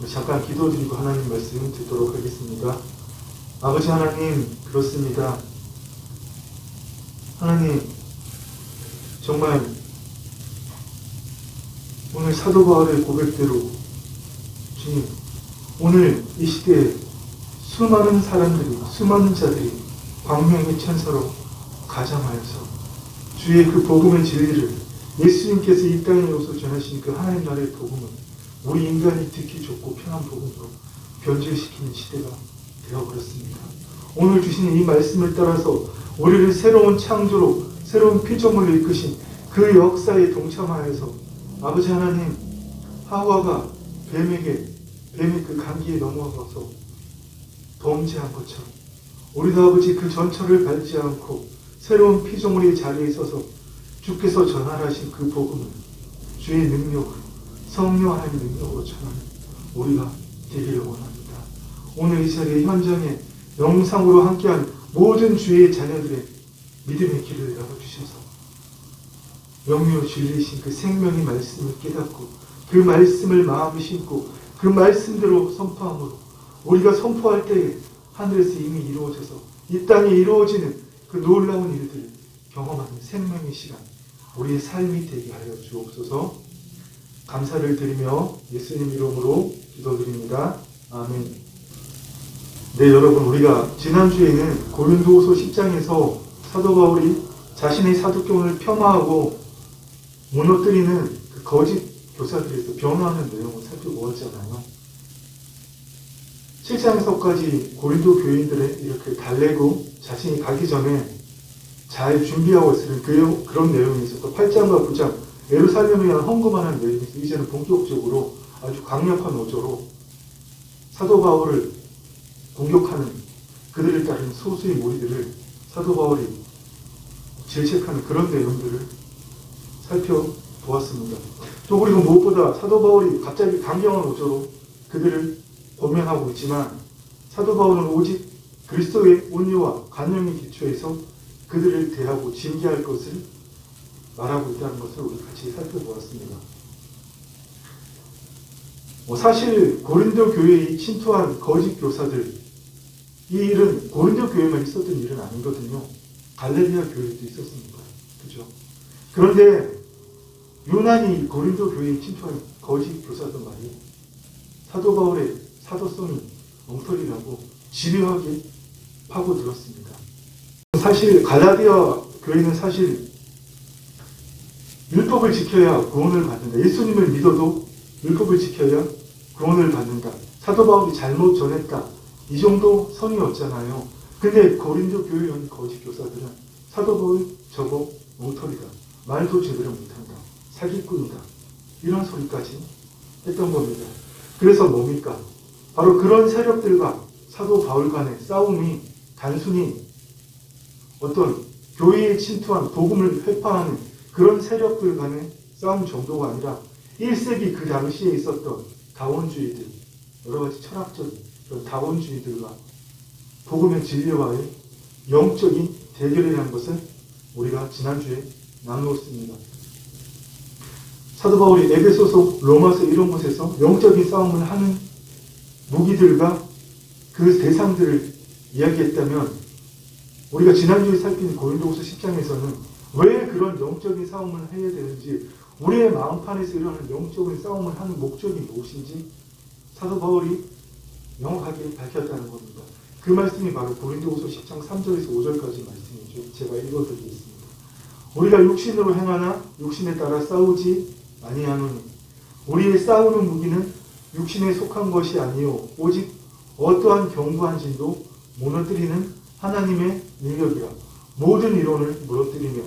우리 잠깐 기도드리고 하나님 말씀 듣도록 하겠습니다. 아버지 하나님, 그렇습니다. 하나님, 정말 오늘 사도 바울의 고백대로 주님, 오늘 이 시대에 수많은 사람들이, 수많은 자들이 광명의 천사로 가장하여서 주의 그 복음의 진리를 예수님께서 이 땅에 오셔서 전하신 그 하나님 나라의 복음을 우리 인간이 듣기 좋고 편한 복음으로 변질시키는 시대가 되어버렸습니다. 오늘 주시는 이 말씀을 따라서 우리를 새로운 창조로 새로운 피조물로 이끄신 그 역사에 동참하여서 아버지 하나님, 하와가 뱀의 그 감기에 넘어가서 범죄한 것처럼 우리도 아버지 그 전철을 밟지 않고 새로운 피조물의 자리에 서서 주께서 전하신 그 복음을 주의 능력으로, 성령 하나님의 능력으로 전하는 우리가 되기를 원합니다. 오늘 이 자리에 현장에 영상으로 함께한 모든 주의 자녀들의 믿음의 길을 열어주셔서 영유로 진리신 그 생명의 말씀을 깨닫고 그 말씀을 마음에 심고 그 말씀대로 선포함으로 우리가 선포할 때에 하늘에서 이미 이루어져서 이 땅에 이루어지는 그 놀라운 일들을 경험하는 생명의 시간, 우리의 삶이 되게 하여 주옵소서. 감사를 드리며 예수님 이름으로 기도드립니다. 아멘. 네, 여러분, 우리가 지난주에는 고린도후서 10장에서 사도 바울이 자신의 사도권을 폄하하고 무너뜨리는 그 거짓 교사들에서 변화하는 내용을 살펴보았잖아요. 7장에서까지 고린도 교인들을 이렇게 달래고 자신이 가기 전에 잘 준비하고 있으는 그런 내용이 있었고, 8장과 9장 예루살렘에 대한 헌금하는 내용이 있어서 이제는 본격적으로 아주 강력한 어조로 사도 바울을 공격하는 그들을 따르는 소수의 무리들을 사도 바울이 질책하는 그런 내용들을 살펴보았습니다. 또 그리고 무엇보다 사도 바울이 갑자기 강경한 어조로 그들을 고면하고 있지만 사도 바울은 오직 그리스도의 온유와 간영의 기초에서 그들을 대하고 징계할 것을 말하고 있다는 것을 우리 같이 살펴보았습니다. 사실 고린도 교회에 침투한 거짓 교사들, 이 일은 고린도 교회만 있었던 일은 아니거든요. 갈레리아 교회도 있었습니다. 그죠? 그런데 유난히 고린도 교회에 침투한 거짓 교사들 말이에요. 사도 바울의 사도성이 엉터리라고 집요하게 파고들었습니다. 사실 갈라디아 교회는 사실 율법을 지켜야 구원을 받는다. 예수님을 믿어도 율법을 지켜야 구원을 받는다. 사도 바울이 잘못 전했다. 이 정도 선이었잖아요. 근데 고린도 교회의 거짓 교사들은 사도 바울 저거 엉터리다. 말도 제대로 못한다. 사기꾼이다. 이런 소리까지 했던 겁니다. 그래서 뭡니까? 바로 그런 세력들과 사도 바울 간의 싸움이 단순히 어떤 교회에 침투한 복음을 회파하는 그런 세력들 간의 싸움 정도가 아니라 1세기 그 당시에 있었던 다원주의들, 여러 가지 철학적인 그런 다원주의들과 복음의 진리와의 영적인 대결이라는 것을 우리가 지난주에 나누었습니다. 사도 바울이 에베소서, 로마서 이런 곳에서 영적인 싸움을 하는 무기들과 그 대상들을 이야기했다면 우리가 지난주에 살핀 고린도후서 10장에서는 왜 그런 영적인 싸움을 해야 되는지, 우리의 마음판에서 일어나는 영적인 싸움을 하는 목적이 무엇인지 사도 바울이 명확하게 밝혔다는 겁니다. 그 말씀이 바로 고린도후서 10장 3절에서 5절까지 말씀이죠. 제가 읽어드리겠습니다. 우리가 육신으로 행하나 육신에 따라 싸우지 아니하노니 우리의 싸우는 무기는 육신에 속한 것이 아니요 오직 어떠한 견고한 진도 무너뜨리는 하나님의 능력이라. 모든 이론을 무너뜨리며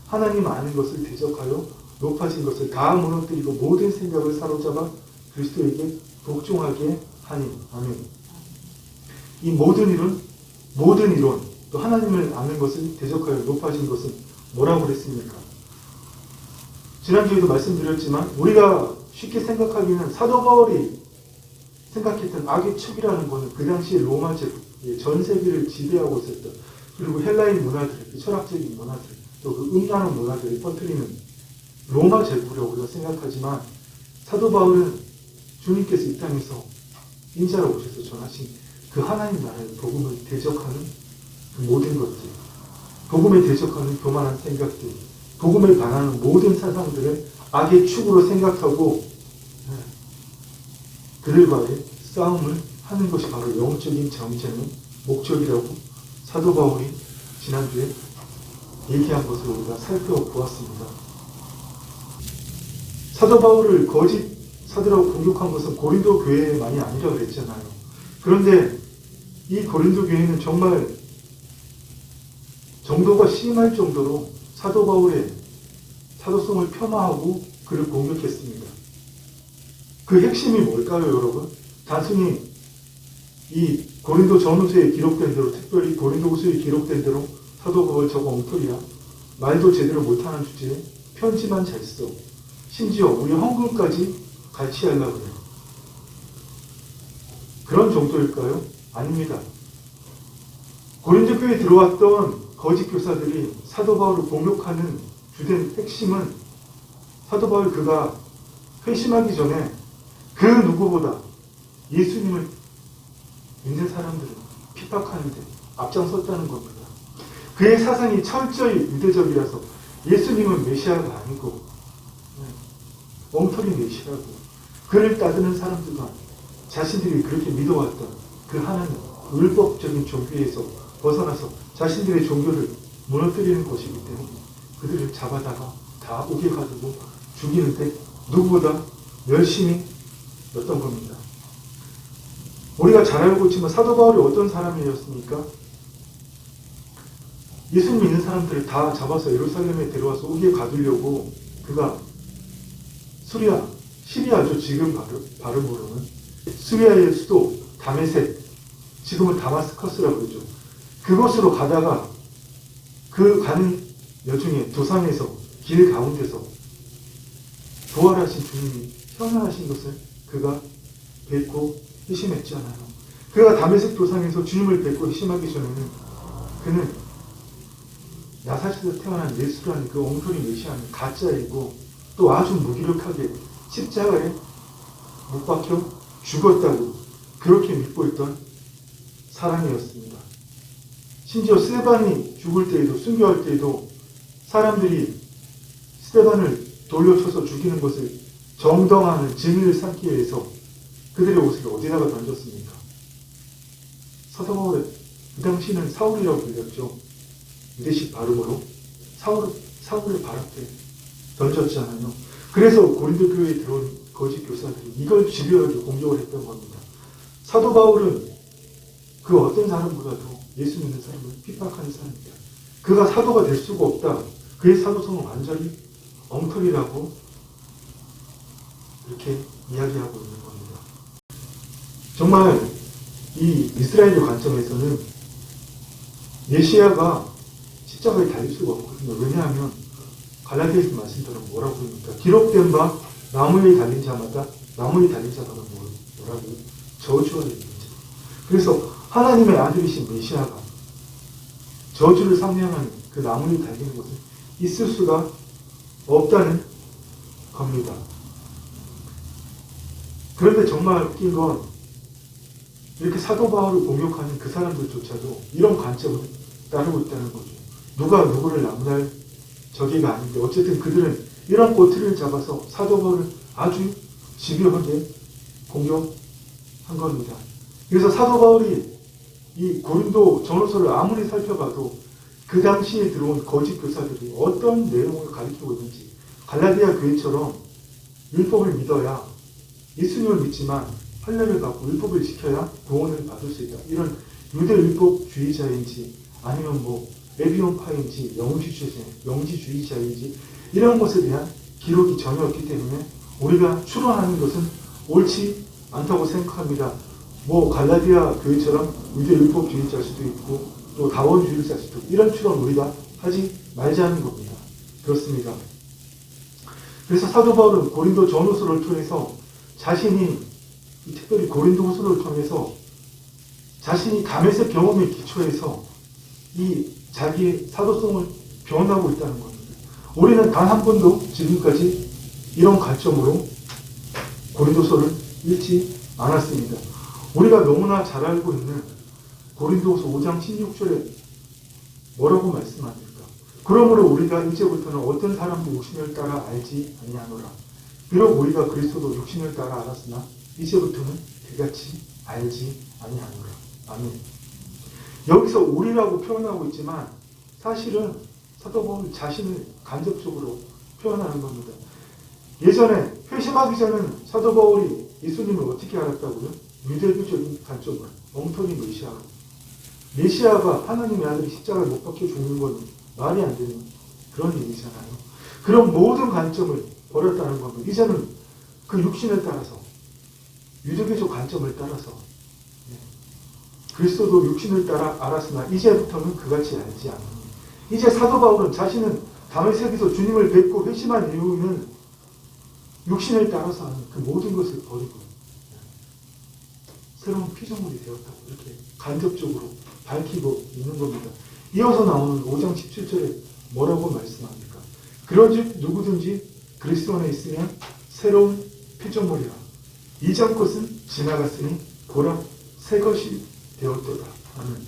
하나님 아는 것을 대적하여 높아진 것을 다 무너뜨리고 모든 생각을 사로잡아 그리스도에게 복종하게 하니. 아멘. 이 모든 이론, 또 하나님을 아는 것을 대적하여 높아진 것은 뭐라고 그랬습니까? 지난주에도 말씀드렸지만 우리가 쉽게 생각하기는 사도 바울이 생각했던 악의 축이라는 것은 그 당시에 로마 전 세계를 지배하고 있었던, 그리고 헬라인 문화들, 그 철학적인 문화들, 또 그 음란한 문화들을 퍼뜨리는 로마 제국이라고 우리가 생각하지만 사도 바울은 주님께서 이 땅에서 인자로 오셔서 전하신 그 하나님 나라의 복음을 대적하는 그 모든 것들, 복음에 대적하는 교만한 생각들, 복음에 반하는 모든 사상들을 악의 축으로 생각하고 그들과의 싸움을 하는 것이 바로 영적인 정죄는 목적이라고 사도 바울이 지난주에 얘기한 것을 우리가 살펴보았습니다. 사도 바울을 거짓 사도라고 공격한 것은 고린도 교회만이 아니라 그랬잖아요. 그런데 이 고린도 교회는 정말 정도가 심할 정도로 사도 바울의 사도성을 폄하하고 그를 공격했습니다. 그 핵심이 뭘까요, 여러분? 단순히 이 고린도 전후서에 기록된 대로, 특별히 고린도후서에 기록된 대로 사도 바울 저거 엉터리야, 말도 제대로 못하는 주제에 편지만 잘 써, 심지어 우리 헌금까지 같이 하려고 그래요. 그런 정도일까요? 아닙니다. 고린도 교회에 들어왔던 거짓 교사들이 사도 바울을 공격하는 주된 핵심은 사도 바울 그가 회심하기 전에 그 누구보다 예수님을 믿는 사람들을 핍박하는데 앞장섰다는 겁니다. 그의 사상이 철저히 유대적이라서 예수님은 메시아가 아니고 엉터리 메시아고, 그를 따르는 사람들과 자신들이 그렇게 믿어왔던 그 하나님 율법적인 종교에서 벗어나서 자신들의 종교를 무너뜨리는 것이기 때문에 그들을 잡아다가 다 옥에 가두고 죽이는데 누구보다 열심히 였던 겁니다. 우리가 잘 알고 있지만 사도 바울이 어떤 사람이었습니까? 예수님 믿는 사람들을 다 잡아서 예루살렘에 데려와서 옥에 가두려고 그가 시리아죠. 지금 발음으로는 시리아의 수도 다메섹, 지금은 다마스커스라고 그러죠. 그곳으로 가다가 그 가는 여중에 도상에서 길 가운데서 부활하신 주님이 현현하신 것을 그가 뵙고 회심했잖아요. 그가 다메섹 도상에서 주님을 뵙고 회심하기 전에는 그는 나사렛에서 태어난 예수라는 그 엉터리 메시아는 가짜이고 또 아주 무기력하게 십자가에 못 박혀 죽었다고 그렇게 믿고 있던 사람이었습니다. 심지어 스데반이 죽을 때에도, 순교할 때에도 사람들이 스데반을 돌려쳐서 죽이는 것을 정당화하는 증인을 삼기 위해서 그들의 옷을 어디다가 던졌습니까? 사도 바울의 그 당시는 사울이라고 불렸죠. 유대식 발음으로 사울의 발 앞에 던졌잖아요. 그래서 고린도 교회에 들어온 거짓 교사들이 이걸 집요하게 공격을 했던 겁니다. 사도 바울은 그 어떤 사람보다도 예수 믿는 사람을 핍박하는 사람입니다. 그가 사도가 될 수가 없다. 그의 사도성은 완전히 엉터리라고 이렇게 이야기하고 있는 겁니다. 정말 이 이스라엘의 관점에서는 메시아가 십자가에 달릴 수가 없거든요. 왜냐하면 갈라디아서 말씀대로 뭐라고 합니까? 기록된 바 나무에 달린 자마다 뭐라고? 저주가 됩니다. 그래서 하나님의 아들이신 메시아가 저주를 상징하는 그 나무에 달리는 것은 있을 수가 없다는 겁니다. 그런데 정말 웃긴 건 이렇게 사도 바울을 공격하는 그 사람들조차도 이런 관점을 따르고 있다는 거죠. 누가 누구를 나무랄 저기가 아닌데 어쨌든 그들은 이런 꼬투리를 잡아서 사도 바울을 아주 집요하게 공격한 겁니다. 그래서 사도 바울이 이 고린도 전후서를 아무리 살펴봐도 그 당시에 들어온 거짓 교사들이 어떤 내용을 가리키고 있는지, 갈라디아 교회처럼 율법을 믿어야 예수님을 믿지만 할례를 받고 율법을 지켜야 구원을 받을 수 있다. 이런 유대 율법주의자인지 아니면 에비온파인지 영지주의자인지 이런 것에 대한 기록이 전혀 없기 때문에 우리가 추론하는 것은 옳지 않다고 생각합니다. 갈라디아 교회처럼 유대 율법주의자일 수도 있고 또 다원주의자일 수도 있고 이런 추론 우리가 하지 말자는 겁니다. 그렇습니다. 그래서 사도 바울은 고린도 전후서를 통해서 자신이 특별히 고린도 후서를 통해서 자신이 다메섹 경험에 기초해서 이 자기의 사도성을 변하고 있다는 겁니다. 우리는 단 한 번도 지금까지 이런 관점으로 고린도서를 잃지 않았습니다. 우리가 너무나 잘 알고 있는 고린도후서 5장 16절에 뭐라고 말씀합니까? 그러므로 우리가 이제부터는 어떤 사람도 육신을 따라 알지 아니하노라. 비록 우리가 그리스도도 육신을 따라 알았으나 이제부터는 그같이 알지 아니하노라. 아멘. 여기서 우리라고 표현하고 있지만 사실은 사도 바울 자신을 간접적으로 표현하는 겁니다. 예전에 회심하기 전에는 사도 바울이 예수님을 어떻게 알았다고요? 유대교적인 관점으로 엉터리 메시아로. 메시아가 하나님의 아들이 십자가에 못 박혀 죽는 건 말이 안 되는 그런 얘기잖아요. 그런 모든 관점을 버렸다는 겁니다. 이제는 그 육신을 따라서 유대교적 관점을 따라서 그리스도도 육신을 따라 알았으나 이제부터는 그같이 알지 않습니다. 이제 사도 바울은 자신은 다메섹에서 주님을 뵙고 회심한 이유는 육신을 따라서 하는 그 모든 것을 버리고 새로운 피조물이 되었다고 이렇게 간접적으로 밝히고 있는 겁니다. 이어서 나오는 5장 17절에 뭐라고 말씀합니까? 그런즉 누구든지 그리스도 안에 있으면 새로운 피조물이라. 이전 것은 지나갔으니 보라 새 것이 되었도다. 아멘.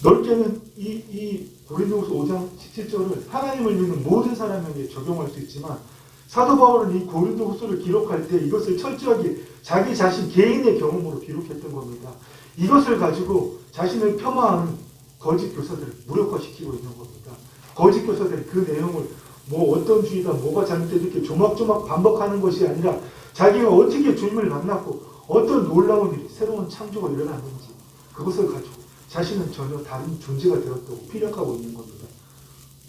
넓게는 이 고린도후서 5장 17절을 하나님을 믿는 모든 사람에게 적용할 수 있지만 사도 바울은 이 고린도후서를 기록할 때 이것을 철저하게 자기 자신 개인의 경험으로 기록했던 겁니다. 이것을 가지고 자신을 폄하하는 거짓 교사들을 무력화시키고 있는 겁니다. 거짓 교사들이 그 내용을 뭐 어떤 주의다 뭐가 잘못되다 이렇게 조막조막 반복하는 것이 아니라 자기가 어떻게 주님을 만났고 어떤 놀라운 일이 새로운 창조가 일어났는지 그것을 가지고 자신은 전혀 다른 존재가 되었다고 피력하고 있는 겁니다.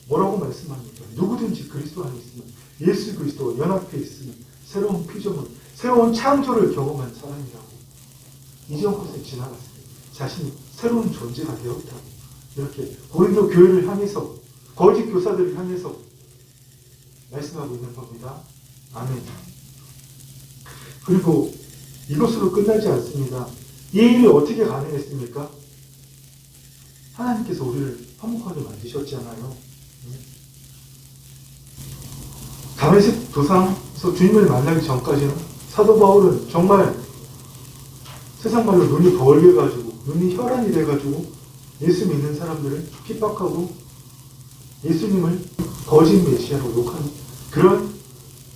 뭐라고 말씀합니까? 누구든지 그리스도 안에 있으면 예수 그리스도와 연합해 있으면 새로운 피조물, 새로운 창조를 경험한 사람이라고. 이전 것은 지나갔습니다. 자신이 새로운 존재가 되었다고. 이렇게 고린도 교회를 향해서 거짓 교사들을 향해서 말씀하고 있는 겁니다. 아멘. 그리고 이것으로 끝나지 않습니다. 이 일이 어떻게 가능했습니까? 하나님께서 우리를 화목하게 만드셨잖아요. 다메섹 도상에서 주님을 만나기 전까지는 사도 바울은 정말 세상 말로 눈이 벌게가지고 눈이 혈안이 돼가지고 예수 믿는 사람들을 핍박하고 예수님을 거짓 메시아로 욕하는 그런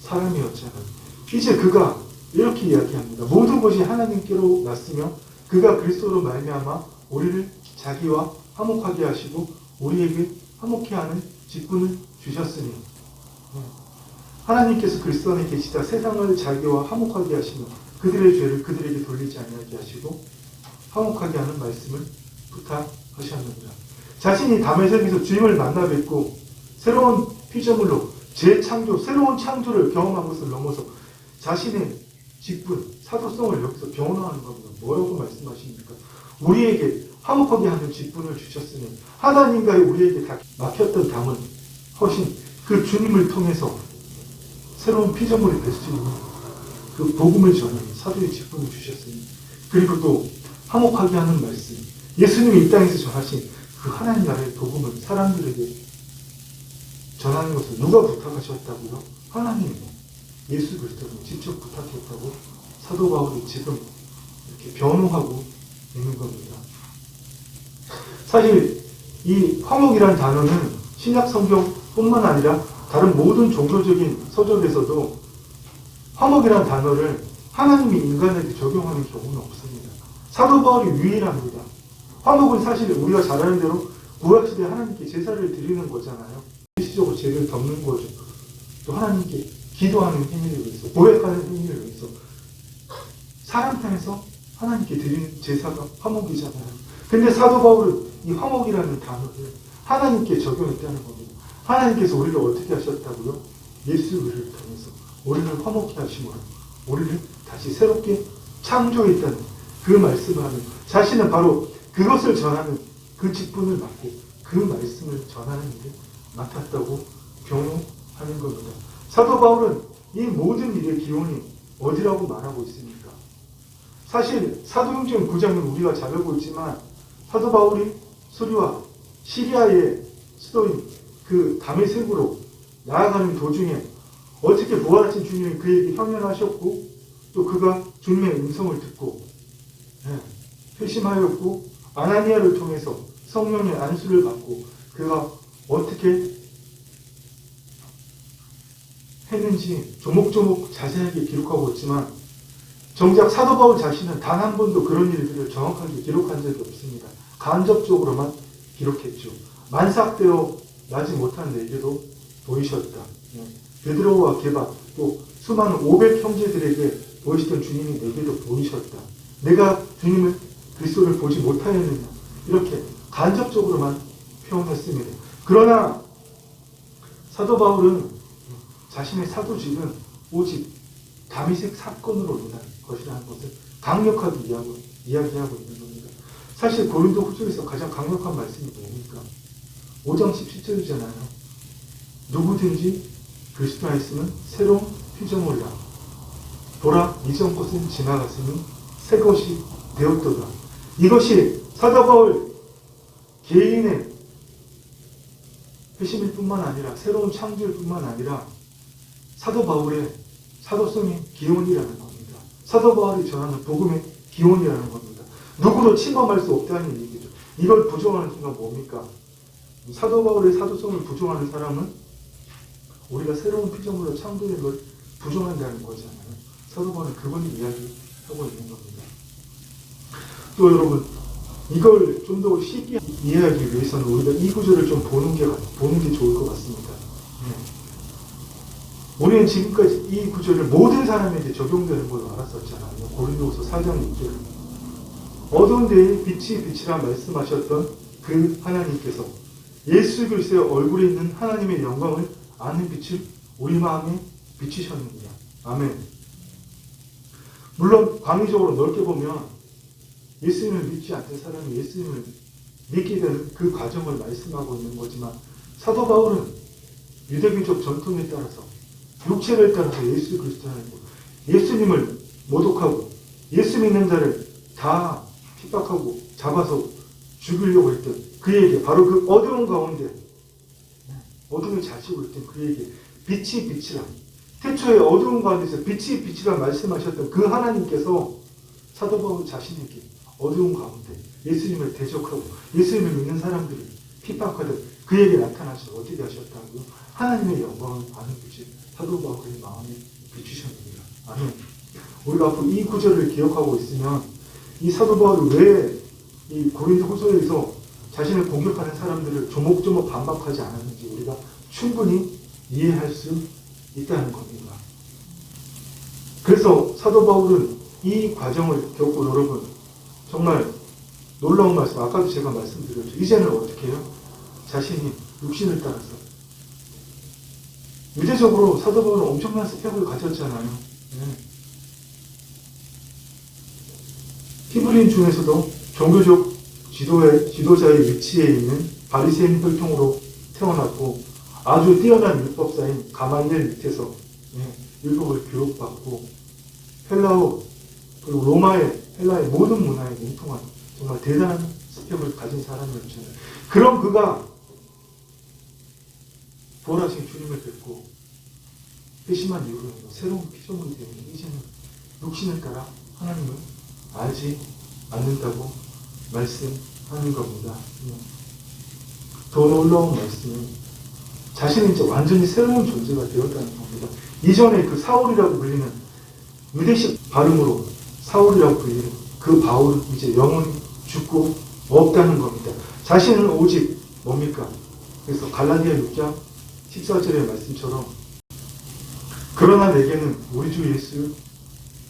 사람이었잖아요. 이제 그가 이렇게 이야기합니다. 모든 것이 하나님께로 났으며 그가 그리스도로 말미암아 우리를 자기와 화목하게 하시고 우리에게 화목케 하는 직분을 주셨으니 하나님께서 그리스도 안에 계시다 세상을 자기와 화목하게 하시며 그들의 죄를 그들에게 돌리지 아니하게 하시고 화목하게 하는 말씀을 부탁하셨느니라. 자신이 다메섹에서 주님을 만나 뵙고 새로운 피조물로 재창조, 새로운 창조를 경험한 것을 넘어서 자신의 직분, 사도성을 여기서 변화하는 겁니다. 뭐라고 말씀하십니까? 우리에게 화목하게 하는 직분을 주셨으니 하나님과의 우리에게 다 막혔던 담은 허신 그 주님을 통해서 새로운 피조물이 될 수 있는 그 복음을 전하는 사도의 직분을 주셨으니 그리고 또 화목하게 하는 말씀 예수님이 이 땅에서 전하신 그 하나님 나라의 복음을 사람들에게 전하는 것을 누가 부탁하셨다고요? 하나님이 예수 그리스도로 직접 부탁했다고 사도 바울이 지금 이렇게 변호하고 있는 겁니다. 사실 이 화목이라는 단어는 신약 성경뿐만 아니라 다른 모든 종교적인 서적에서도 화목이라는 단어를 하나님이 인간에게 적용하는 경우는 없습니다. 사도 바울이 유일합니다. 화목은 사실 우리가 잘 아는 대로 구약시대 하나님께 제사를 드리는 거잖아요. 일시적으로 죄를 덮는 거죠. 또 하나님께 기도하는 행위를 위해서, 고백하는 행위를 위해서 사람 편에서 하나님께 드리는 제사가 화목이잖아요. 근데 사도 바울은 이 화목이라는 단어를 하나님께 적용했다는 겁니다. 하나님께서 우리를 어떻게 하셨다고요? 예수 그리스도를 통해서 우리를 화목케 하심으로 우리를 다시 새롭게 창조했다는 그 말씀을 하는 자신은 바로 그것을 전하는 그 직분을 맡고 그 말씀을 전하는 일을 맡았다고 경호하는 겁니다. 사도 바울은 이 모든 일의 기원이 어디라고 말하고 있습니까? 사실 사도행전 9장은 우리가 잘 알고 있지만 사도 바울이 수리와 시리아의 수도인 그 다메섹으로 나아가는 도중에 어떻게 부활하신 주님이 그에게 현현하셨고 또 그가 주님의 음성을 듣고 회심하였고 아나니아를 통해서 성령의 안수를 받고 그가 어떻게 했는지 조목조목 자세하게 기록하고 있지만 정작 사도 바울 자신은 단 한 번도 그런 일들을 정확하게 기록한 적이 없습니다. 간접적으로만 기록했죠. 만삭대로 나지 못한 내게도 보이셨다. 베드로와 게바 또 수많은 500 형제들에게 보이시던 주님이 내게도 보이셨다. 내가 주님을 그리스도를 보지 못하였느냐. 이렇게 간접적으로만 표현했습니다. 그러나 사도 바울은 자신의 사도직은 오직 다미색 사건으로 인한 것이라는 것을 강력하게 이야기하고 있는 겁니다. 사실 고린도 후서에서 가장 강력한 말씀이 뭡니까? 5장 17절이잖아요. 누구든지 그리스도에 있으면 새로운 피조물이라. 보라, 이전 것은 지나갔으니 새 것이 되었도다. 이것이 사도 바울 개인의 회심일 뿐만 아니라 새로운 창조일 뿐만 아니라 사도 바울의 사도성의 기원이라는 겁니다. 사도 바울이 전하는 복음의 기원이라는 겁니다. 누구도 침범할 수 없다는 얘기죠. 이걸 부정하는 순간 뭡니까? 사도 바울의 사도성을 부정하는 사람은 우리가 새로운 피조물로 창조된 걸 부정한다는 거잖아요. 사도 바울은 그걸 이야기하고 있는 겁니다. 또 여러분, 이걸 좀 더 쉽게 이해하기 위해서는 우리가 이 구절을 좀 보는 게 좋을 것 같습니다. 우리는 지금까지 이 구절을 모든 사람에게 적용되는 걸로 알았었잖아요. 고린도후서 4장 6절. 어두운 데에 빛이 빛이라 말씀하셨던 그 하나님께서 예수 그리스도의 얼굴에 있는 하나님의 영광을 아는 빛을 우리 마음에 비추셨느니라. 아멘. 물론 광의적으로 넓게 보면 예수님을 믿지 않던 사람이 예수님을 믿게 되는 그 과정을 말씀하고 있는 거지만 사도 바울은 유대교적 전통에 따라서 육체를 따라서 예수 그리스도를 알고 예수님을 모독하고 예수 믿는 자를 다 핍박하고 잡아서 죽이려고 했던 그에게 바로 그 어두운 가운데 어둠을 자시고 있던 그에게 빛이 빛이라 태초에 어두운 가운데서 빛이 빛이라 말씀하셨던 그 하나님께서 사도 바울 자신에게 어두운 가운데 예수님을 대적하고 예수님을 믿는 사람들을 핍박하듯 그에게 나타나셔서 어떻게 하셨다고요? 하나님의 영광을 아는 빛이 사도 바울의 마음에 비추셨습니다. 아멘. 우리가 앞으로 이 구절을 기억하고 있으면 이 사도 바울이 왜 이 고린도 후서에서 자신을 공격하는 사람들을 조목조목 반박하지 않았는지 우리가 충분히 이해할 수 있다는 겁니다. 그래서 사도 바울은 이 과정을 겪고 여러분 정말 놀라운 말씀, 아까도 제가 말씀드렸죠. 이제는 어떻게 해요? 자신이 육신을 따라서 유대적으로 사도 바울은 엄청난 스펙을 가졌잖아요. 히브리인 중에서도 종교적 지도자의 위치에 있는 바리새인 혈통으로 태어났고 아주 뛰어난 율법사인 가말리엘 밑에서 율법을 교육받고 헬라어 그리고 헬라의 모든 문화에 능통한 정말 대단한 스펙을 가진 사람이었잖아요. 그럼 그가 부활하신 주님을 뵙고 회심한 이후로 새로운 피조물이 되는 이제는 육신을 따라 하나님을 알지 않는다고 말씀하는 겁니다. 더 놀라운 말씀은 자신이 이제 완전히 새로운 존재가 되었다는 겁니다. 이전에 그 사울이라고 불리는 유대식 발음으로 사울이라고 불리는 그 바울은 이제 영원히 죽고 없다는 겁니다. 자신은 오직 뭡니까? 그래서 갈라디아 6장 14절의 말씀처럼 그러나 내게는 우리 주 예수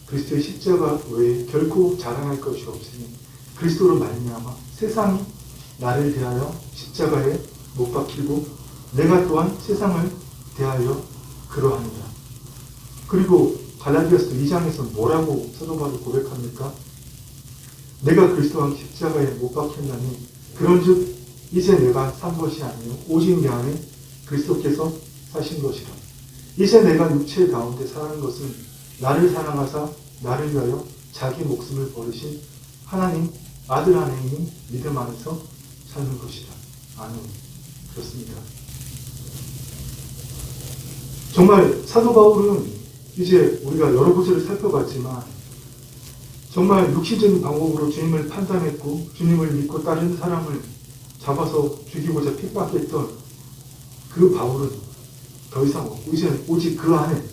그리스도의 십자가 외에 결코 자랑할 것이 없으니 그리스도로 말미암아 세상이 나를 대하여 십자가에 못 박히고 내가 또한 세상을 대하여 그러하니라. 그리고 갈라디아서 2장에서 뭐라고 사도 바울이 고백합니까? 내가 그리스도와 십자가에 못 박혔나니 그런즉 이제 내가 산 것이 아니요 오직 내 안에 그리스도께서 사신 것이라. 이제 내가 육체 가운데 사는 것은 나를 사랑하사 나를 위하여 자기 목숨을 버리신 하나님 아들 안에 있는 믿음 안에서 사는 것이라. 아멘. 그렇습니다. 정말 사도 바울은 이제 우리가 여러 구절을 살펴봤지만 정말 육신적인 방법으로 주님을 판단했고 주님을 믿고 따르는 사람을 잡아서 죽이고자 핍박했던 그 바울은 더 이상 없고 이제는 오직 그 안에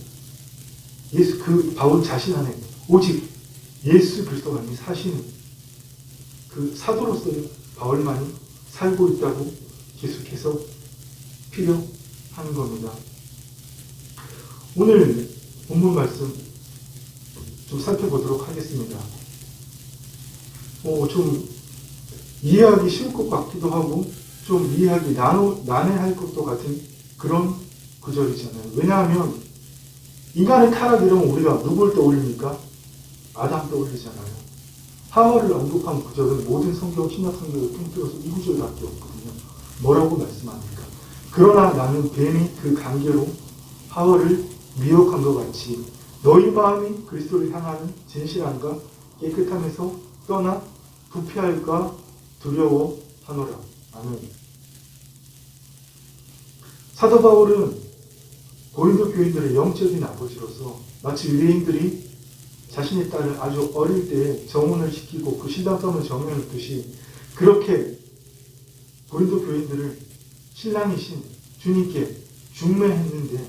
그 바울 자신 안에 오직 예수 그리스도가 사시는 그 사도로서의 바울만이 살고 있다고 계속해서 필요한 겁니다. 오늘 본문 말씀 좀 살펴보도록 하겠습니다. 좀 이해하기 쉬울 것 같기도 하고 좀 이해하기 난해할 것도 같은 그런 구절이잖아요. 왜냐하면 인간의 타락이라면 우리가 누굴 떠올립니까? 아담 떠올리잖아요. 하와를 언급한 구절은 모든 성경, 신약 성경을 통틀어서 이 구절밖에 없거든요. 뭐라고 말씀합니까? 그러나 나는 뱀이 그 관계로 하와를 미혹한 것 같이 너희 마음이 그리스도를 향하는 진실함과 깨끗함에서 떠나 부패할까 두려워하노라. 아멘. 사도 바울은 고린도 교인들의 영적인 아버지로서 마치 유대인들이 자신의 딸을 아주 어릴 때 정혼을 시키고 그 신랑감을 정해놓듯이 그렇게 고린도 교인들을 신랑이신 주님께 중매했는데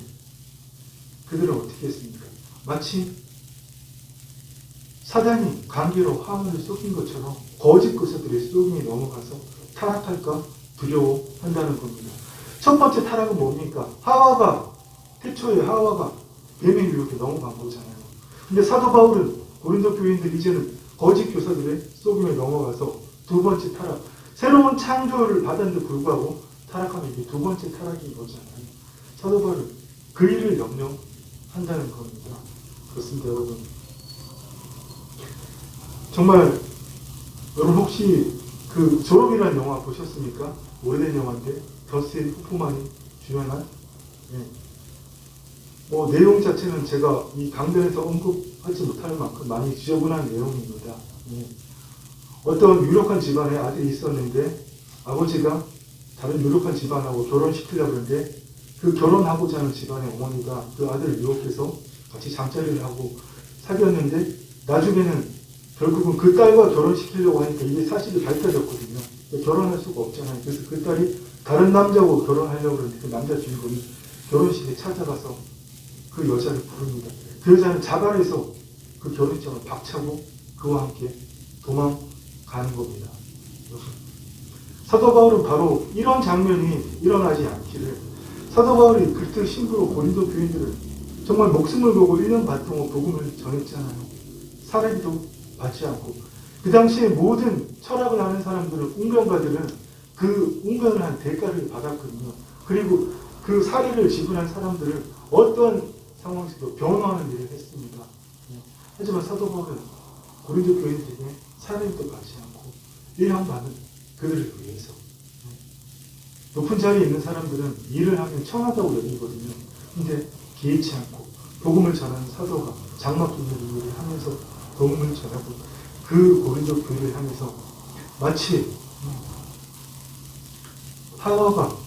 그들은 어떻게 했습니까? 마치 사단이 관계로 하와를 속인 것처럼 거짓 교사들의 속임에 넘어가서 타락할까 두려워한다는 겁니다. 첫 번째 타락은 뭡니까? 태초에 하와가 뱀의 유혹에 넘어간 거잖아요. 근데 사도 바울은 고린도 교인들 이제는 거짓 교사들의 속임에 넘어가서 두 번째 타락, 새로운 창조를 받았는데 불구하고 타락하면 이게 두 번째 타락인 거잖아요. 사도 바울은 그 일을 염려한다는 겁니다. 그렇습니다, 여러분. 정말 여러분 혹시 그 졸업이라는 영화 보셨습니까? 오래된 영화인데 더스틴 호프만이 주연한 내용 자체는 제가 이 강단에서 언급하지 못할 만큼 많이 지저분한 내용입니다. 어떤 유력한 집안에 아들이 있었는데 아버지가 다른 유력한 집안하고 결혼시키려고 하는데 그 결혼하고자 하는 집안의 어머니가 그 아들을 유혹해서 같이 잠자리를 하고 사귀었는데 나중에는 결국은 그 딸과 결혼시키려고 하니까 이게 사실이 밝혀졌거든요. 결혼할 수가 없잖아요. 그래서 그 딸이 다른 남자하고 결혼하려고 하는데 그 남자 주인공이 결혼식에 찾아가서 그 여자를 부릅니다. 그 여자는 자발해서 그 결혼장을 박차고 그와 함께 도망가는 겁니다. 사도 바울은 바로 이런 장면이 일어나지 않기를 사도 바울이 그리스도의 신부로 고린도 교인들을 정말 목숨을 걸고 1년 반 동안 복음을 전했잖아요. 사례비도 받지 않고 그 당시에 모든 철학을 하는 사람들은 웅변가들은 그 웅변을 한 대가를 받았거든요. 그리고 그 사례를 지불한 사람들을 어떤 상황에서도 변호하는 일을 했습니다. 하지만 사도 바울은 고린도 교인들에게 사례비도 받지 않고 1년 반은 그들을 위해서 높은 자리에 있는 사람들은 일을 하면 청하다고 여기거든요. 근데 개의치 않고 복음을 전하는 사도가 장막 기념 일을 하면서 복음을 전하고 그 고린도 교회를 하면서 마치 하와가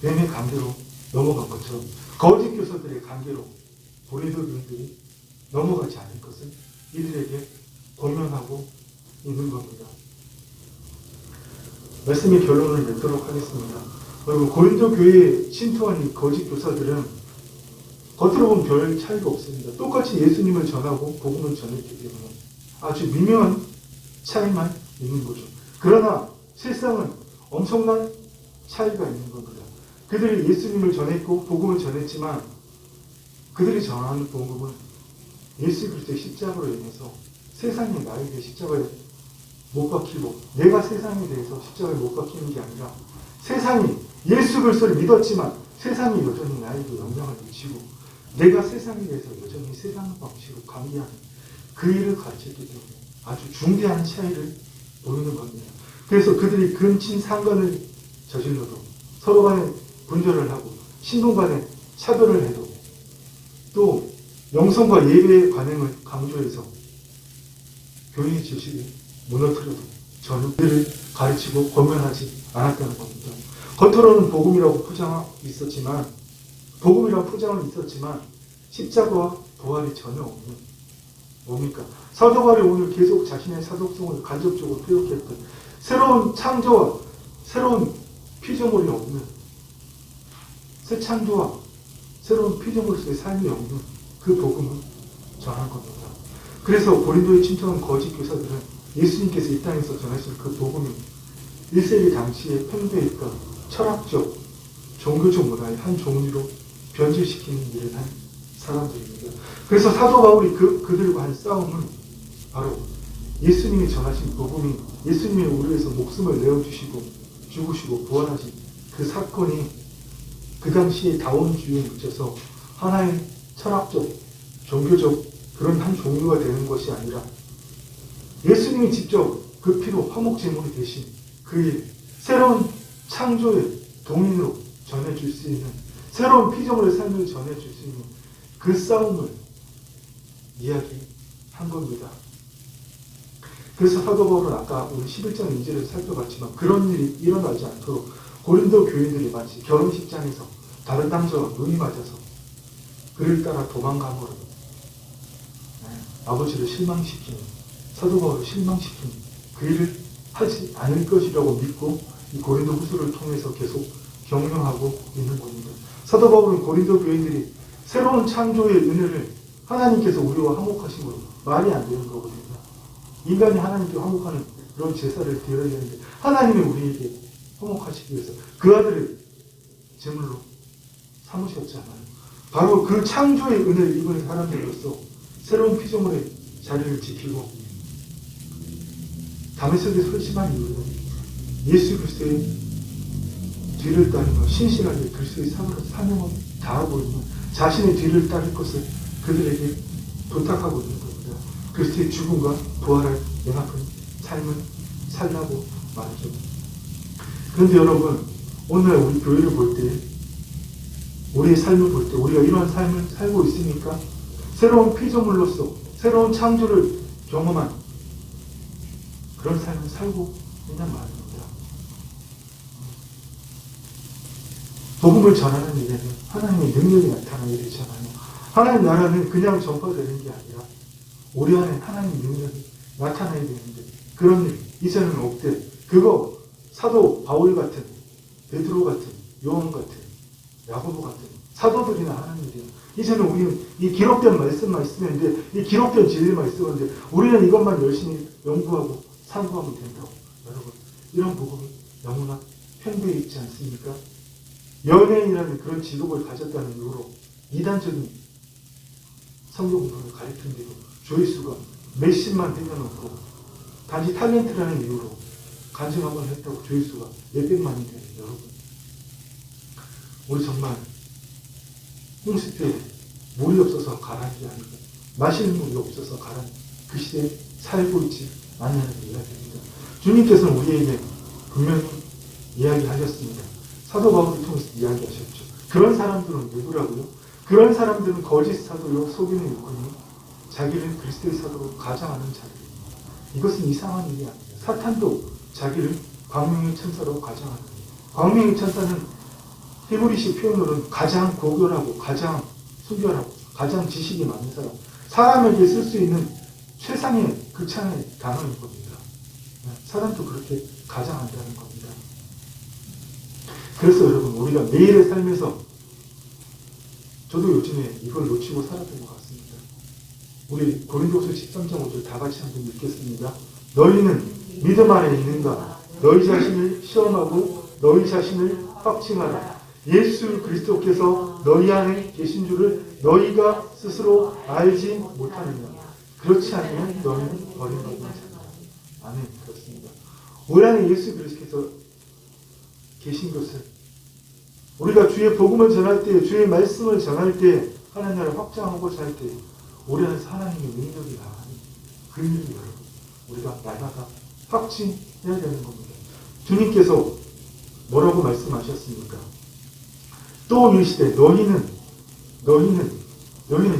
뱀의 관계로 넘어간 것처럼 거짓 교사들의 관계로 고린도 교인들이 넘어가지 않을 것을 이들에게 권면하고 있는 겁니다. 말씀의 결론을 맺도록 하겠습니다. 여러분, 고린도 교회에 침투한 이 거짓 교사들은 겉으로 보면 별 차이가 없습니다. 똑같이 예수님을 전하고 복음을 전했기 때문에 아주 미묘한 차이만 있는 거죠. 그러나 실상은 엄청난 차이가 있는 겁니다. 그들이 예수님을 전했고 복음을 전했지만 그들이 전하는 복음은 예수 그리스도의 십자가로 인해서 세상이 나에게 십자가에 못 박히고 내가 세상에 대해서 십자가에 못 박히는 게 아니라 세상이 예수 그리스도를 믿었지만 세상이 여전히 나에게 영향을 미치고 내가 세상에 대해서 여전히 세상 방식으로 관계하는 그 일을 가르쳤기 때문에 아주 중대한 차이를 보이는 겁니다. 그래서 그들이 근친 상간을 저질러도 서로 간에 분절을 하고 신분 간에 차별을 해도 또 영성과 예배의 관행을 강조해서 교회의 지식을 무너뜨려도 전혀 그들을 가르치고 권면하지 않았다는 겁니다. 겉으로는 복음이라고 포장은 있었지만 십자가와 부활이 전혀 없는, 뭡니까? 사도 바울이 오늘 계속 자신의 사도성을 간접적으로 표현했던 새로운 창조와 새로운 피조물이 없는, 새 창조와 새로운 피조물로서의 삶이 없는 그 복음을 전한 겁니다. 그래서 고린도에 침투한 거짓 교사들은 예수님께서 이 땅에서 전하신 그 복음이 1세기 당시에 팽배했던 철학적, 종교적 문화의 한 종류로 변질시키는 일을 한 사람들입니다. 그래서 사도 바울이 그들과 한 싸움은 바로 예수님이 전하신 복음이, 예수님이 우리 위해서 목숨을 내어주시고 죽으시고 부활하신 그 사건이 그 당시에 다원주의에 묻혀서 하나의 철학적, 종교적 그런 한 종류가 되는 것이 아니라 예수님이 직접 그 피로 화목제물이 되신 그 새로운 창조의 동인으로 전해줄 수 있는, 새로운 피조물의 삶을 전해줄 수 있는 그 싸움을 이야기한 겁니다. 그래서 사도 바울은 아까 우리 11장 2절에서 살펴봤지만 그런 일이 일어나지 않도록 고린도 교인들이 마치 결혼식장에서 다른 남자와 눈이 맞아서 그를 따라 도망감으로 아버지를 실망시키는, 사도 바울을 실망시키는 그 일을 하지 않을 것이라고 믿고 이 고린도 후서를 통해서 계속 격려하고 있는 겁니다. 사도 바울은 고린도 교인들이 새로운 창조의 은혜를 하나님께서 우리와 화목하신 것으로 말이 안 되는 거거든요. 인간이 하나님께 화목하는 그런 제사를 드려야 되는데 하나님이 우리에게 화목하시기 위해서 그 아들을 제물로 삼으셨잖아요. 바로 그 창조의 은혜를 입은 사람들로서 새로운 피조물의 자리를 지키고 다메섹에 설심한 이유는 예수 그리스도의 뒤를 따르며 신실하게 그리스도의 사명을 다하고 있는, 자신의 뒤를 따를 것을 그들에게 부탁하고 있는 겁니다. 그리스도의 죽음과 부활할 연합한 삶을 살라고 말이죠. 그런데 여러분, 오늘 우리 교회를 볼 때, 우리의 삶을 볼 때 우리가 이러한 삶을 살고 있으니까 새로운 피조물로서 새로운 창조를 경험한 그런 삶을 살고 있는 말입니다. 복음을 전하는 일에는 하나님의 능력이 나타나야 되잖아요. 하나님 나라는 그냥 전파되는 게 아니라 우리 안에 하나님의 능력이 나타나야 되는데 그런 일 이제는 없대. 그거 사도 바울 같은, 베드로 같은, 요한 같은, 야고보 같은 사도들이나 하는 일이에요. 이제는 우리는 이 기록된 말씀만 있으면 돼. 이 기록된 진리만 있으면 돼. 우리는 이것만 열심히 연구하고 상고하면 된다고. 여러분, 이런 복음이 너무나 팽배해 있지 않습니까? 연예인이라는 그런 직업을 가졌다는 이유로 이단적인 성경 공부를 가르친 뒤로 조회수가 몇십만 되려놓고 단지 탤런트라는 이유로 간증 한번 했다고 조회수가 몇백만이 되는 여러분, 우리 정말 홍수 때 물이 없어서 가라는 게 아니고 마시는 물이 없어서 가라는 그 시대에 살고 있지 않냐는 이야기입니다. 주님께서는 우리에게 분명히 이야기하셨습니다. 사도 바울을 통해서 이야기하셨죠. 그런 사람들은 누구라고요? 그런 사람들은 거짓 사도요, 속이는 일꾼이 자기를 그리스도의 사도로 가장하는 자들입니다. 이것은 이상한 일이 아닙니다. 사탄도 자기를 광명의 천사로 가장하는 거예요. 광명의 천사는 히브리식 표현으로는 가장 고결하고 가장 순결하고 가장 지식이 많은 사람, 사람에게 쓸 수 있는 최상의 극찬의 단어인 겁니다. 사람도 그렇게 가장한다는 겁니다. 그래서 여러분, 우리가 매일의 삶에서 저도 요즘에 이걸 놓치고 살았던 것 같습니다. 우리 고린도서 13장 5절 다 같이 한번 읽겠습니다. 너희는 믿음 안에 있는가? 너희 자신을 시험하고 너희 자신을 확증하라. 예수 그리스도께서 너희 안에 계신 줄을 너희가 스스로 알지 못하느냐. 그렇지 않으면 너희는 버림받은 자다. 아멘. 그렇습니다. 우리 안에 예수 그리스도께서 계신 것을 우리가 주의 복음을 전할 때, 주의 말씀을 전할 때, 하나님 나라를 확장하고자 할 때 우리 안에서 하나님의 능력이 나가는 그 일을 여러분, 우리가 날마다 확증해야 되는 겁니다. 주님께서 뭐라고 말씀하셨습니까? 또 이르시되 너희는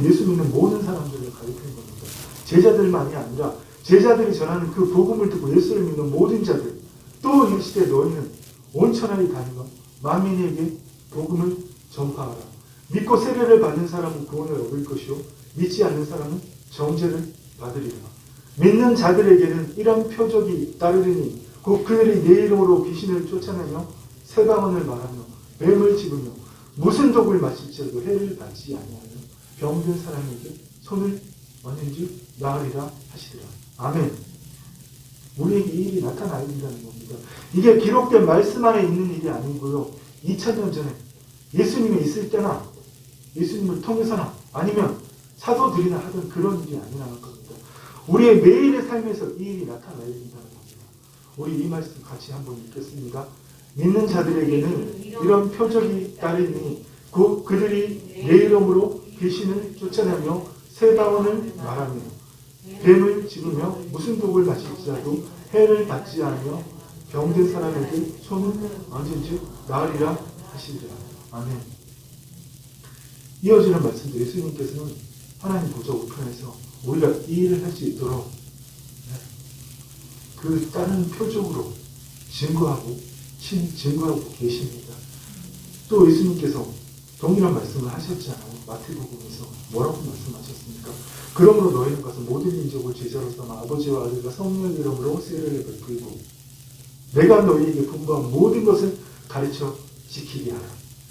예수 믿는 모든 사람들을 가리키는 겁니다. 제자들만이 아니라 제자들이 전하는 그 복음을 듣고 예수를 믿는 모든 자들, 또 이르시되 너희는 온 천하에 다니며 만민에게 복음을 전파하라. 믿고 세례를 받는 사람은 구원을 얻을 것이요 믿지 않는 사람은 정죄를 받으리라. 믿는 자들에게는 이런 표적이 따르리니 곧 그들이 내 이름으로 귀신을 쫓아내며 새 방언을 말하며 뱀을 집으며 무슨 독을 마실지라도 해를 받지 아니하며 병든 사람에게 손을 얹은즉 나으리라 하시더라. 아멘. 우리에게 이 일이 나타나야 된다는 겁니다. 이게 기록된 말씀 안에 있는 일이 아니고요. 2000년 전에 예수님이 있을 때나 예수님을 통해서나 아니면 사도들이나 하던 그런 일이 아니라는 겁니다. 우리의 매일의 삶에서 이 일이 나타나야 된다는 겁니다. 우리 이 말씀 같이 한번 읽겠습니다. 믿는 자들에게는 이런 표적이 따르니 곧 그들이 내 이름으로 귀신을 쫓아내며 새 방언을 말하며 뱀을 집으며 무슨 독을 마실지라도 해를 받지 않으며 병든 사람에게 손을 얹은즉 나으리라 하시리라. 아멘. 이어지는 말씀도 예수님께서는 하나님 보좌 우편에서 우리가 이 일을 할 수 있도록 그 다른 표적으로 증거하고 계십니다. 또 예수님께서 동일한 말씀을 하셨잖아요. 마태복음에서 뭐라고 말씀하셨습니까? 그러므로 너희는 가서 모든 민족을 제자로 삼아 아버지와 아들과 성령의 이름으로 세례를 베풀고 내가 너희에게 분부한 모든 것을 가르쳐 지키게 하라.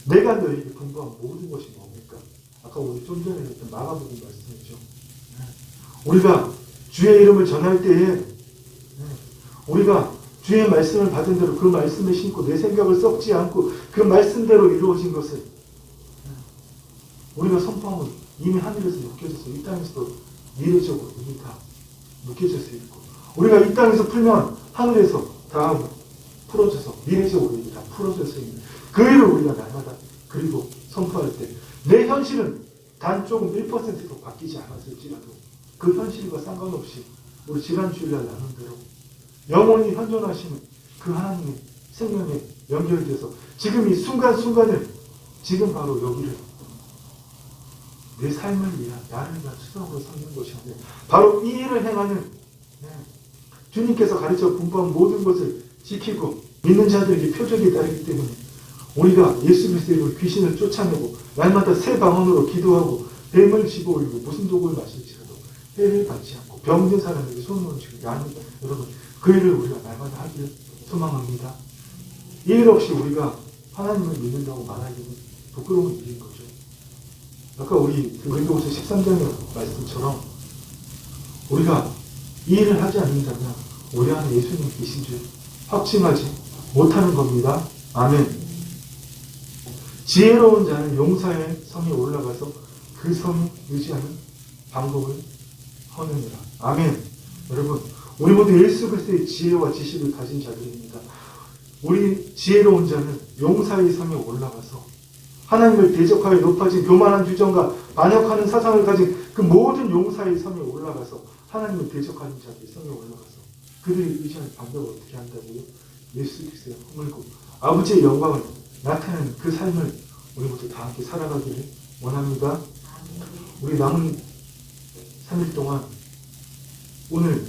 내가 너희에게 분부한 모든 것이 뭡니까? 아까 우리 좀 전에 했던 마가복음 말씀이죠. 우리가 주의 이름을 전할 때에 우리가 주의 말씀을 받은 대로 그 말씀을 신고 내 생각을 썩지 않고 그 말씀대로 이루어진 것을 우리가 선포하면 이미 하늘에서 느껴져서 이 땅에서도 미래적으로 이미 다 느껴질 수 있고 우리가 이 땅에서 풀면 하늘에서 다 풀어져서 미래적으로 이미 다 풀어져서 있는 그 일을 우리가 날마다 그리고 선포할 때 내 현실은 단 조금 1%도 바뀌지 않았을지라도 그 현실과 상관없이 우리 지난 주일날 나눈 대로 영원히 현존하시는 그 하나님의 생명에 연결돼서 지금 이 순간순간을 지금 바로 여기를 내 삶을 위한 나를 위한 수성으로 삼는 것이 아니라 바로 이 일을 행하는 주님께서 가르쳐 분부한 모든 것을 지키고 믿는 자들에게 표적이 따르기 때문에 우리가 예수 그리스도의 이름으로 귀신을 쫓아내고 날마다 새 방언으로 기도하고 뱀을 집어올리고 무슨 독을 마실지라도 해를 받지 않고 병든 사람에게 손을 얹고 야합니다. 여러분 그 일을 우리가 날마다 하기를 소망합니다. 이 일 없이 우리가 하나님을 믿는다고 말하기는 부끄러운 일인 거죠. 아까 우리 고린도후서 13장의 말씀처럼 우리가 이 일을 하지 않는다면 우리 안에 예수님 계신 줄 확증하지 못하는 겁니다. 아멘. 지혜로운 자는 용사의 성에 올라가서 그 성에 유지하는 방법을 허느니라. 아멘. 여러분 우리 모두 예수 그리스도의 지혜와 지식을 가진 자들입니다. 우리 지혜로운 자는 용사의 성에 올라가서 하나님을 대적하여 높아진 교만한 주장과 반역하는 사상을 가진 그 모든 용사의 성에 올라가서 하나님을 대적하는 자들의 성에 올라가서 그들이 의지하는 방법을 어떻게 한다고요? 예수 그리스도에 허물고 아버지의 영광을 나타내는 그 삶을 우리 모두 다 함께 살아가기를 원합니다. 우리 남은 3일 동안 오늘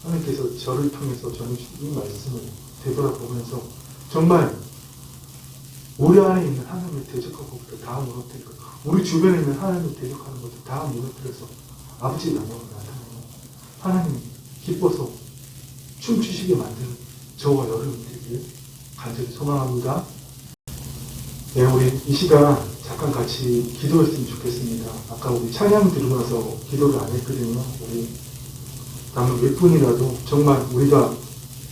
하나님께서 저를 통해서 저는 이 말씀을 되돌아보면서 정말 우리 안에 있는 하나님을 대적하는 것부터 다 무너뜨리고 우리 주변에 있는 하나님을 대적하는 것도 다 무너뜨려서 아버지의 영광을 나타내는 하나님 기뻐서 춤추시게 만드는 저와 여러분 되길 간절히 소망합니다. 네, 우리 이 시간 잠깐 같이 기도했으면 좋겠습니다. 아까 우리 찬양 들으고 나서 기도를 안 했거든요. 우리 남은 몇 분이라도 정말 우리가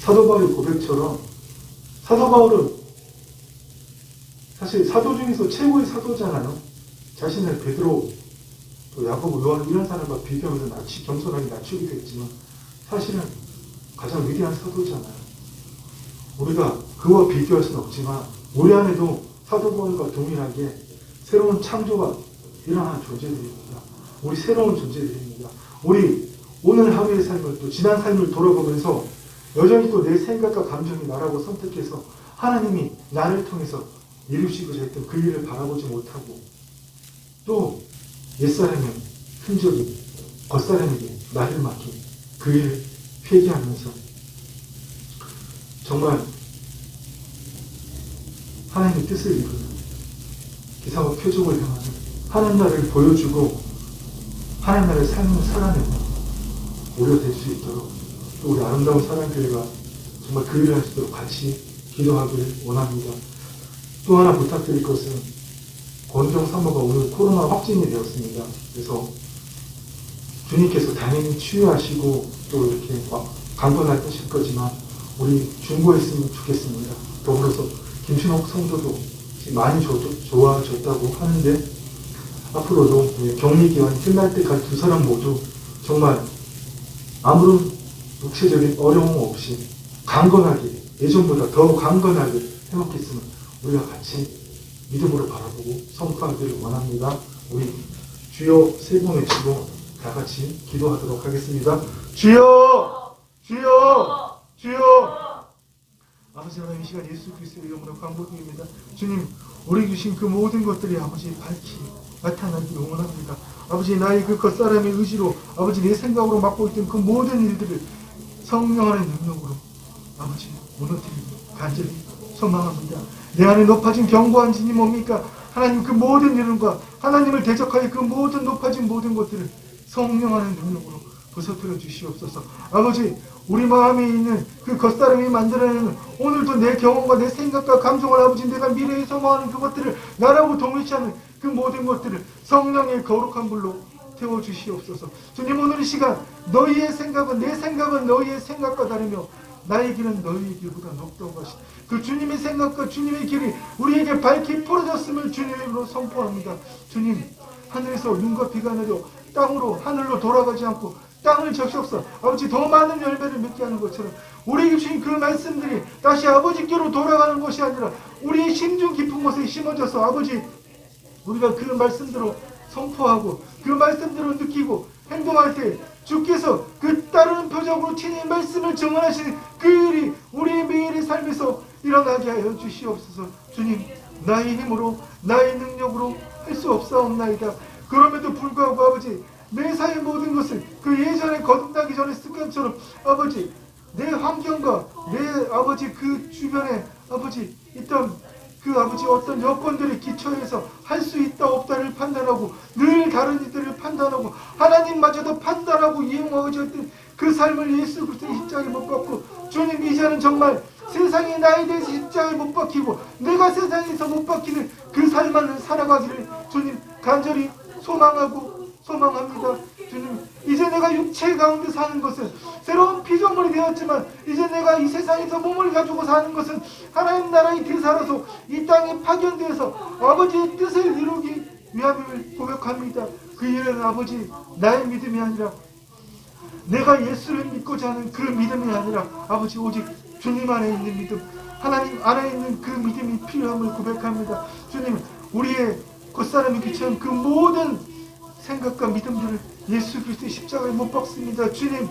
사도 바울의 고백처럼 사도 바울은 사실 사도 중에서 최고의 사도잖아요. 자신을 베드로, 또 야고보, 요한 이런 사람과 비교하면서 겸손하게 낮추기도 했지만 사실은 가장 위대한 사도잖아요. 우리가 그와 비교할 수는 없지만 우리 안에도 사도 바울과 동일하게 새로운 창조가 일어나는 존재들입니다. 우리 새로운 존재들입니다. 우리 오늘 하루의 삶을 또 지난 삶을 돌아보면서 여전히 또 내 생각과 감정이 나라고 선택해서 하나님이 나를 통해서 이루시고자 했던 그 일을 바라보지 못하고 또 옛사람의 흔적이 겉사람에게 나를 맡긴 그 일을 회개하면서 정말 하나님의 뜻을 이루는 기사와 표적을 행하는 하나님 나라를 보여주고 하나님 나라의 삶을 살아내는 우리가 될 수 있도록, 또 우리 아름다운 사랑교회가 정말 그 일을 할 수 있도록 같이 기도하기를 원합니다. 또 하나 부탁드릴 것은, 권정 사모가 오늘 코로나 확진이 되었습니다. 그래서 주님께서 당연히 치유하시고 또 이렇게 강건하실 거지만 우리 중보했으면 좋겠습니다. 더불어서 김신옥 성도도 많이 좋아졌다고 하는데, 앞으로도 격리기간이 끝날 때까지 두 사람 모두 정말 아무런 육체적인 어려움 없이 강건하게, 예전보다 더 강건하게 회복했으면 우리가 같이 믿음으로 바라보고 선포하기를 원합니다. 우리 주여 세 번 외치고 다 같이 기도하도록 하겠습니다. 주여! 주여! 주여! 아버지 하나님, 이 시간 예수 그리스도의 이름으로 간구드립니다. 주님, 우리 주신 그 모든 것들이 아버지 밝히 나타나기를 원합니다. 아버지, 나의 그 겉사람의 의지로 아버지 내 생각으로 맡고 있던 그 모든 일들을 성령 안의 능력으로 아버지 무너뜨리고 간절히 소망합니다. 내 안에 높아진 견고한 진이 뭡니까? 하나님 그 모든 이름과 하나님을 대적하여 그 모든 높아진 모든 것들을 성령 안의 능력으로 부서뜨려 주시옵소서. 아버지, 우리 마음에 있는 그 겉사람이 만들어내는 오늘도 내 경험과 내 생각과 감정을 아버지 내가 미래에 소망하는 그것들을 나라고 동일시하는 그 모든 것들을 성령의 거룩한 불로 태워주시옵소서. 주님, 오늘 이 시간 너희의 생각은 내 생각은 너희의 생각과 다르며 나의 길은 너희의 길보다 높다고 하시, 그 주님의 생각과 주님의 길이 우리에게 밝히 풀어졌음을 주님의 이름으로 선포합니다. 주님, 하늘에서 눈과 비가 내려 땅으로 하늘로 돌아가지 않고 땅을 적셔서 아버지 더 많은 열매를 맺게 하는 것처럼 우리에게 주신 그 말씀들이 다시 아버지께로 돌아가는 것이 아니라 우리의 심중 깊은 곳에 심어져서 아버지 우리가 그 말씀대로 선포하고 그 말씀대로 느끼고 행동할 때 주께서 그 따르는 표적으로 친히 말씀을 증언하시는 그 일이 우리의 매일의 삶에서 일어나게 하여 주시옵소서. 주님, 나의 힘으로 나의 능력으로 할 수 없사옵나이다. 그럼에도 불구하고 아버지 매사의 모든 것을 그 예전에 거듭나기 전의 습관처럼 아버지 내 환경과 내 아버지 그 주변에 아버지 있던 그 아버지 어떤 여건들의 기초에서 할 수 있다 없다를 판단하고 늘 다른 이들을 판단하고 하나님마저도 판단하고 이용하고 졌던 그 삶을 예수 그리스도의 십자가에 못 박고 주님, 이제는 정말 세상이 나에 대해서 십자가에 못 박히고 내가 세상에서 못 박히는 그 삶만을 살아가기를 주님 간절히 소망합니다. 주님, 이제 내가 육체 가운데 사는 것은 새로운 피조물이 되었지만 이제 내가 이 세상에서 몸을 가지고 사는 것은 하나님 나라의 대사로서 이 땅에 파견되어서 아버지의 뜻을 이루기 위함을 고백합니다. 그 일은 아버지 나의 믿음이 아니라 내가 예수를 믿고자 하는 그 믿음이 아니라 아버지 오직 주님 안에 있는 믿음, 하나님 안에 있는 그 믿음이 필요함을 고백합니다. 주님, 우리의 겉사람이 귀찮은 그 모든 생각과 믿음들을 예수 그리스도의 십자가에 못 박습니다. 주님,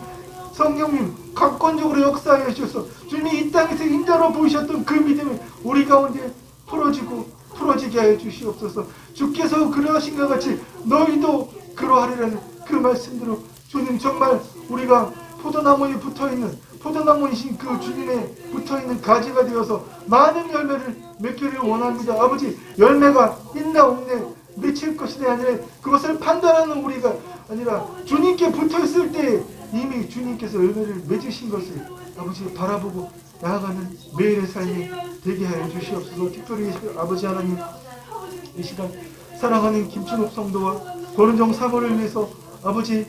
성령님 강권적으로 역사하여 주셔서 주님이 이 땅에서 인자로 보이셨던 그 믿음이 우리 가운데 풀어지게 하여 주시옵소서. 주께서 그러하신 것 같이 너희도 그러하리라는 그 말씀대로 주님, 정말 우리가 포도나무에 붙어있는 포도나무이신 그 주님에 붙어있는 가지가 되어서 많은 열매를 맺기를 원합니다. 아버지, 열매가 있나 없네 맺힐 것이 아니라 그것을 판단하는 우리가 아니라 주님께 붙어있을 때 이미 주님께서 열매를 맺으신 것을 아버지 바라보고 나아가는 매일의 삶이 되게 하여 주시옵소서. 특별히 아버지 하나님, 이 시간 사랑하는 김춘옥 성도와 권은정 사모를 위해서 아버지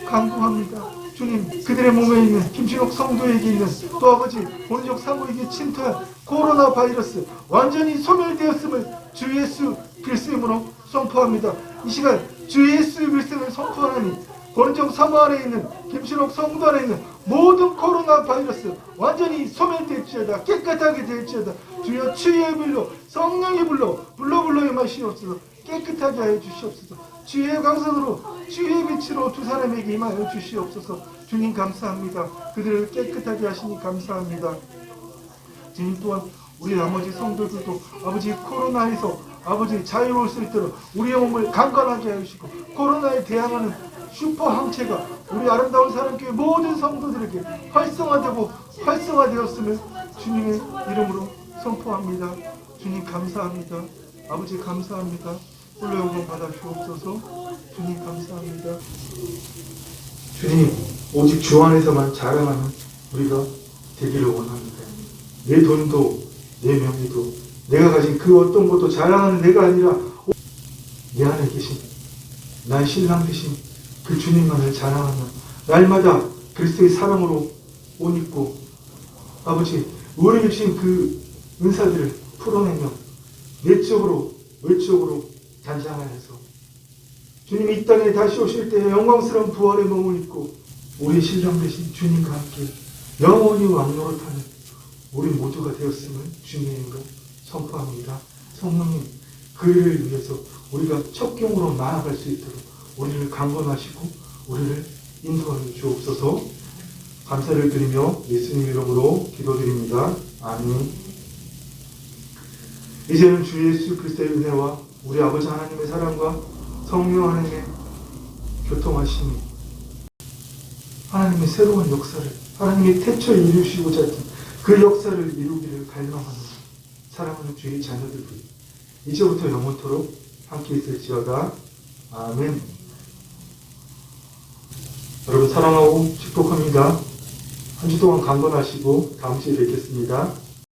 간구합니다. 주님, 그들의 몸에 있는 김춘옥 성도에게 있는 또 아버지 권은정 사모에게 침투한 코로나 바이러스 완전히 소멸되었음을 주 예수 그리스도의 이름으로 선포합니다. 이 시간 주 예수 그리스도를 선포하니 권은정 사모 안에 있는 김춘옥 성도 안에 있는 모든 코로나 바이러스 완전히 소멸될지어다, 깨끗하게 될지어다. 주여 주의 불로 성령의 불로 임하시옵소서. 깨끗하게 하여 주시옵소서. 주의 강선으로 주의 빛으로 두 사람에게 임하여 주시옵소서. 주님 감사합니다. 그들을 깨끗하게 하시니 감사합니다. 주님, 또한 우리 나머지 성도들도 아버지 코로나에서 아버지 자유로울 수 있도록 우리의 몸을 강건하게 하시고 코로나에 대항하는 슈퍼 항체가 우리 아름다운 사랑교회 모든 성도들에게 활성화되었음을 주님의 이름으로 선포합니다. 주님 감사합니다. 아버지 감사합니다. 홀로 영광 받아 주옵소서. 주님 감사합니다. 주님, 오직 주 안에서만 자랑하는 우리가 되기를 원합니다. 내 돈도 내 명예도 내가 가진 그 어떤 것도 자랑하는 내가 아니라 내 안에 계신 나의 신랑 되신 그 주님만을 자랑하며 날마다 그리스도의 사랑으로 옷 입고 아버지 우리 주신 그 은사들을 풀어내며 내적으로 외적으로 단장하여서 주님이 이 땅에 다시 오실 때 영광스러운 부활의 몸을 입고 우리 신랑 되신 주님과 함께 영원히 왕노릇하는 우리 모두가 되었음을 주님의 이름으로 선포합니다. 성령님, 그 일을 위해서 우리가 첩경으로 나아갈 수 있도록 우리를 강건하시고 우리를 인도하여 주옵소서. 감사를 드리며 예수님 이름으로 기도드립니다. 아멘. 이제는 주 예수 그리스도의 은혜와 우리 아버지 하나님의 사랑과 성령 하나님의 교통하심이 하나님의 새로운 역사를 하나님이 태초에 이루시고자 했던 그 역사를 이루기를 갈망하는 사랑하는 주의 자녀들 이제부터 영원토록 함께 있을지어다. 아멘. 여러분 사랑하고 축복합니다. 한 주 동안 강건하시고 다음 주에 뵙겠습니다.